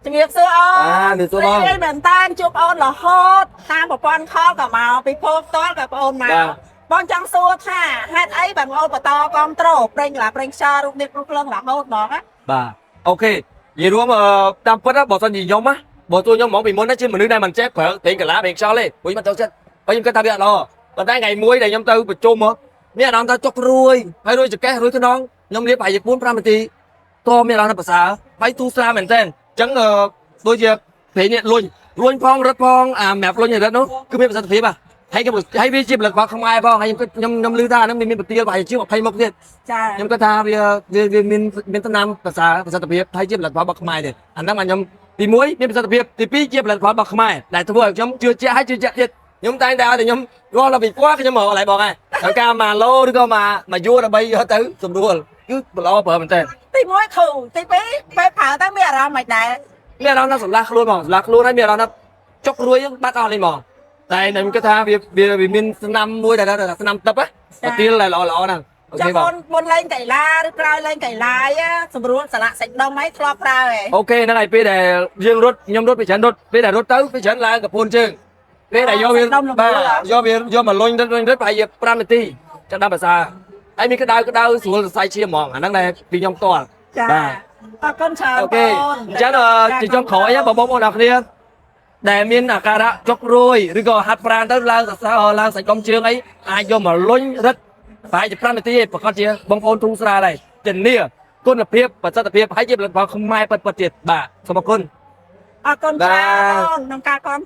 ជំរាបសួរអូន ជំរាបសួរបង រីករាយមែនតើជួបអូនរហូតតាមប្រព័ន្ធខលក៏មកពីភោគផ្ទាល់ក៏បងអូនមកបងចង់សួរថាហេតុអីបងអូនបន្តគ្រប់ត្រូលប្រេងឡាប្រេងខ្យល់រូបនេះរូបភ្លើងរហូតហ្មងណា បាទអូខេនិយាយរួមតាមពិតបើសិនជាខ្ញុំណាបើtôiខ្ញុំហ្មងពីមុនណាជាមនុស្សដែលមិនចេះប្រើប្រេងកាឡាប្រេងខ្យល់ទេព្រោះខ្ញុំមិនចូលចិត្តហើយខ្ញុំគិតថាវាអត់ល្អប៉ុន្តែថ្ងៃមួយដែលខ្ញុំទៅប្រជុំមកមានអារម្មណ៍ថាចុករួយហើយរួយចង្កេះរួយខ្នងខ្ញុំរៀបប្រហែលជា4 5នាទីតមានអារម្មណ៍ថាប្រសើរហើយទូស្រាមែនតើអញ្ចឹងដូចជាប្រេងនេះលុញផងរត់ផងអាសម្រាប់លុញរត់នោះគឺមានប្រសិទ្ធភាពហើយវាជាផលិតផលខ្មែរផងហើយខ្ញុំឮថាអានឹងមានប្រទាលប្រហែលជា20មុខទៀត ចា ខ្ញុំគាត់ថាវាមានតំណាំប្រសិទ្ធភាពហើយជាផលិតផលរបស់ខ្មែរទេអាហ្នឹងខ្ញុំទី1មានប្រសិទ្ធភាពទី2ជាផលិតផលរបស់ខ្មែរដែលធ្វើឲ្យខ្ញុំជឿជាក់ហើយជឿជាក់ទៀតខ្ញុំតែងតែឲ្យតែខ្ញុំរាល់ដល់ពីគាត់ខ្ញុំមកកន្លែងបងហើយដល់ការមកឡូឬក៏មកយួរដើម្បីយកទៅសម្រួលគឺល្អប្រើមែនតើ ទី1ធូរទី2ពេលប្រើទៅមានអារម្មណ៍មិនដែរ មានអារម្មណ៍ថាសម្លាស់ខ្លួនហ្មងសម្លាស់ខ្លួនហើយមានអារម្មណ៍ថាចុករួយបាត់អស់លេងហ្មងតែខ្ញុំគិតថាវាមានស្នាមមួយដែលស្នាមទឹកប្រទាលដែលល្អហ្នឹងអូ ចាំ ខេបង អូនមុនលេងកីឡាឬក្រោយលេងកីឡាសម្រួលសាឡាក់សាច់ដុំឲ្យធ្លាប់ប្រើហ៎ អូខេហ្នឹងហើយពេលដែលយើងរត់ខ្ញុំរត់ពីច្រើនរត់ពេលដែលរត់ទៅពីច្រើនឡើងកពូនជើងពេលដែលយកវាបាទយកមកលុញរត់ប្រហែលជា5នាទីចាប់ដល់ភាសាហើយមានក្តៅស្រួលសរសៃឈាមហ្មងអាហ្នឹងដែលពីខ្ញុំផ្ទាល់ ចា បាទ អរគុណច្រើន អូខេអញ្ចឹងជាចុងក្រោយបងប្អូនអរគ្នាដែលមានអាការៈចុករួយឬក៏ហាត់ប្រាណទៅឡើងសរសើរឡើងសាច់ដុំជើងអីអាចយកមកលុញរឹតប្រហែលជា5នាទីឯងប្រកាសជាបងប្អូនទូស្រាលហើយធានាគុណភាពប្រសិទ្ធភាពហើយជាផលិតផលខ្មែរពិតៗទៀតបាទសូមអរគុណ អរគុណច្រើនក្នុងការគាំ